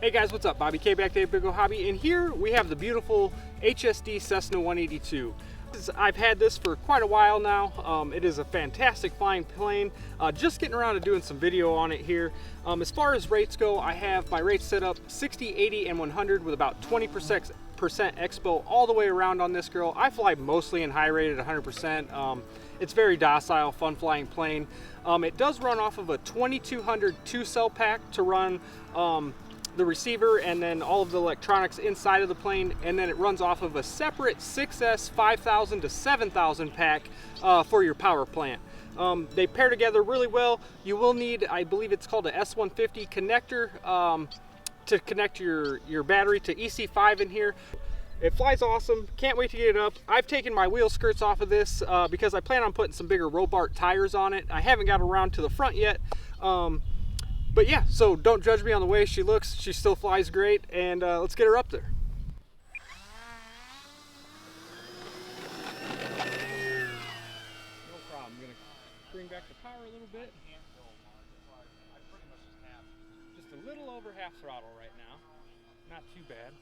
Hey guys, what's up? BobbyK back there, Bitgo Hobby, and here we have the beautiful HSD Cessna 182. I've had this for quite a while now. It is a fantastic flying plane. Just getting around to doing some video on it here. As far as rates go, I have my rates set up 60, 80, and 100 with about 20% expo all the way around on this girl. I fly mostly in high rate at 100%. It's very docile, fun flying plane. It does run off of a 2200 2-cell pack to run the receiver and then all of the electronics inside of the plane, and then it runs off of a separate 6S 5000 to 7000 pack for your power plant. They pair together really well. You will need, I believe it's called a S150 connector to connect your battery to EC5 in here. It flies awesome. Can't wait to get it up. I've taken my wheel skirts off of this because I plan on putting some bigger Robart tires on it. I haven't got around to the front yet. But yeah, so don't judge me on the way she looks. She still flies great, and let's get her up there. No problem. I'm going to bring back the power a little bit. Just a little over half throttle right now. Not too bad.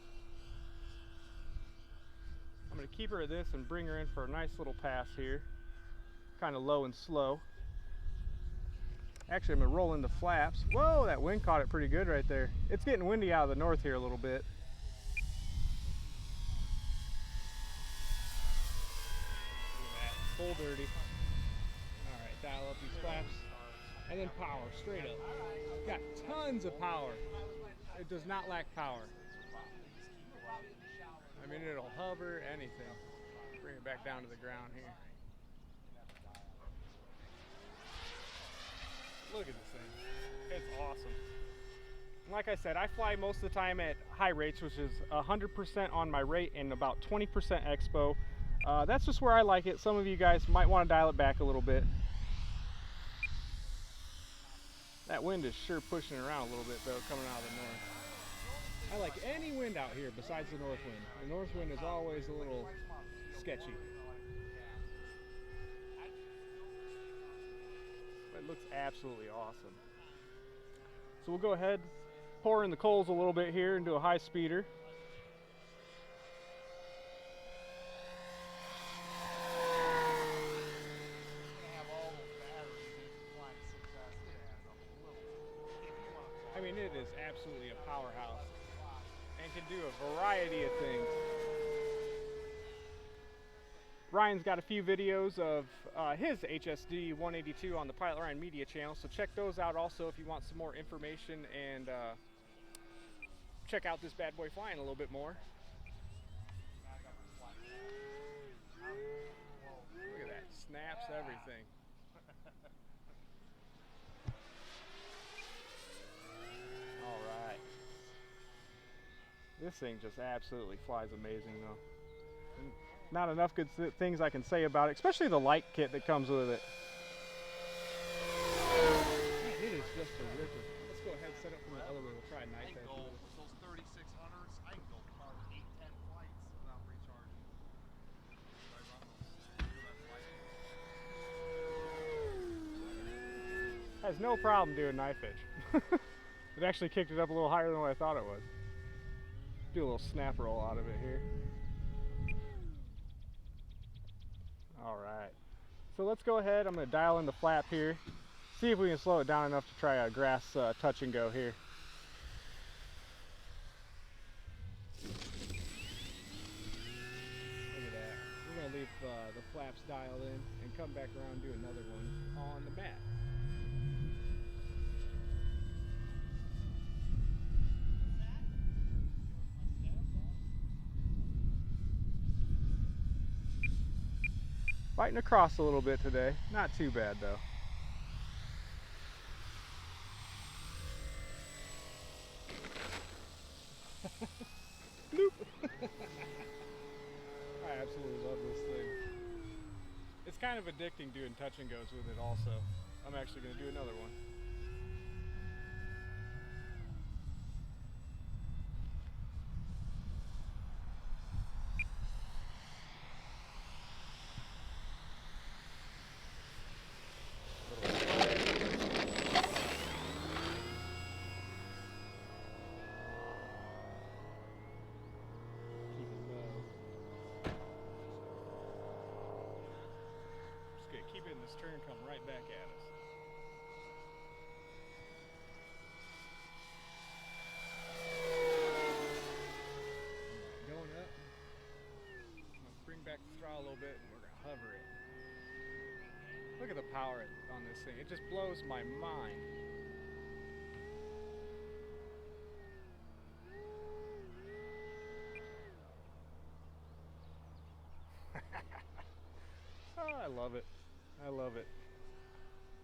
I'm going to keep her at this and bring her in for a nice little pass here. Kind of low and slow. Actually, I'm going to roll in the flaps. Whoa, that wind caught it pretty good right there. It's getting windy out of the north here a little bit. Look at that, full dirty. All right, dial up these flaps. And then power, straight up. Got tons of power. It does not lack power. I mean, it'll hover, anything. Bring it back down to the ground here. Look at this thing. It's awesome. Like I said, I fly most of the time at high rates, which is 100% on my rate and about 20% expo. That's just where I like it. Some of you guys might want to dial it back a little bit. That wind is sure pushing it around a little bit though, coming out of the north. I like any wind out here besides the north wind. The north wind is always a little sketchy. It looks absolutely awesome. So we'll go ahead, pour in the coals a little bit here and do a high speeder. I mean, it is absolutely a powerhouse and can do a variety of things. Ryan's got a few videos of his HSD 182 on the Pilot Ryan Media channel, so check those out also if you want some more information and check out this bad boy flying a little bit more. Look at that, snaps everything. All right. This thing just absolutely flies amazing though. Not enough good things I can say about it, especially the light kit that comes with it. It is just a ripper. Let's go ahead and set up from the other way. We'll try a night test. Those 3600s, I can go probably 8-10 flights without recharging. Has no problem doing knife edge. It actually kicked it up a little higher than what I thought it would. Do a little snap roll out of it here. Alright, so let's go ahead. I'm going to dial in the flap here, see if we can slow it down enough to try a grass touch and go here. Look at that. We're going to leave the flaps dialed in and come back around and do another one on the mat. Fighting across a little bit today. Not too bad though. Bloop. I absolutely love this thing. It's kind of addicting doing touch and goes with it also. I'm actually going to do another one. little bit and we're gonna hover it. Look at the power on this thing. It just blows my mind. Oh, I love it. I love it.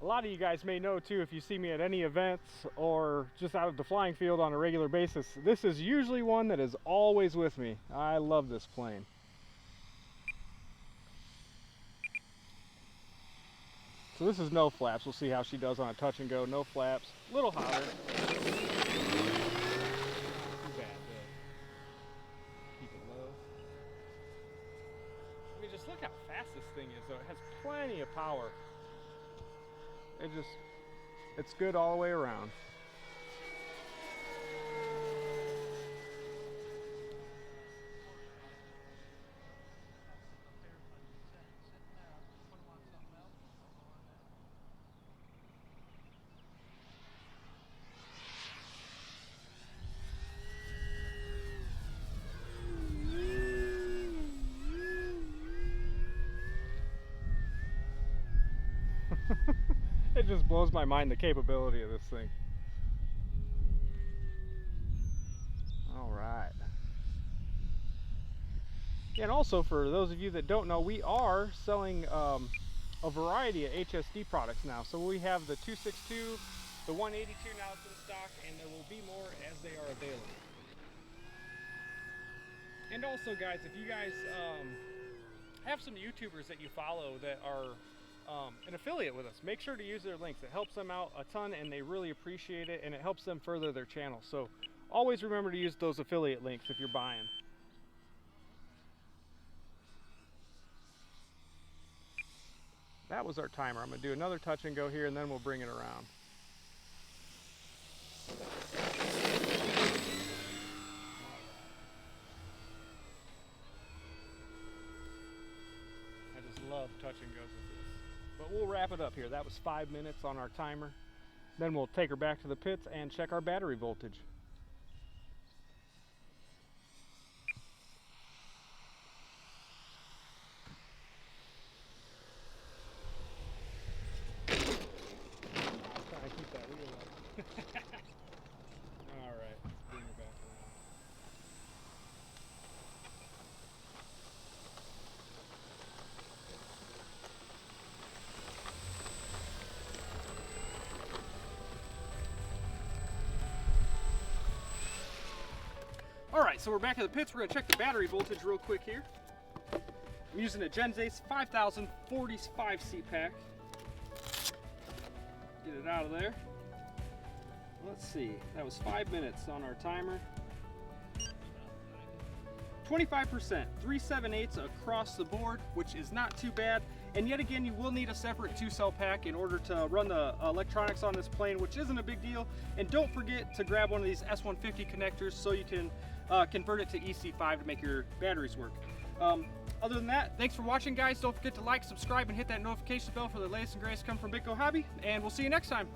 A lot of you guys may know too, if you see me at any events or just out of the flying field on a regular basis, this is usually one that is always with me. I love this plane. So this is no flaps. We'll see how she does on a touch and go. No flaps. Little hotter. Too bad to keep it low. I mean, just look how fast this thing is though. It has plenty of power. It's good all the way around. It just blows my mind, the capability of this thing. All right. Yeah, and also for those of you that don't know, we are selling a variety of HSD products now. So we have the 262, the 182 now it's in stock, and there will be more as they are available. And also, guys, if you guys have some YouTubers that you follow that are an affiliate with us, make sure to use their links. It helps them out a ton and they really appreciate it, and it helps them further their channel. So always remember to use those affiliate links if you're buying. That was our timer. I'm going to do another touch and go here and then we'll bring it around. I just love touch and goes with this. But we'll wrap it up here. That was 5 minutes on our timer. Then we'll take her back to the pits and check our battery voltage. I'm trying to keep that wheel up. All right, let's bring her back around. Alright, so we're back at the pits. We're going to check the battery voltage real quick here. I'm using a Genzace 5045 seat pack. Get it out of there. Let's see, that was 5 minutes on our timer. 25%, 3/7/8 across the board, which is not too bad. And yet again, you will need a separate 2-cell pack in order to run the electronics on this plane, which isn't a big deal. And don't forget to grab one of these S150 connectors so you can convert it to EC5 to make your batteries work. Other than that, thanks for watching, guys. Don't forget to like, subscribe, and hit that notification bell for the latest and greatest come from Bitgo Hobby, and we'll see you next time.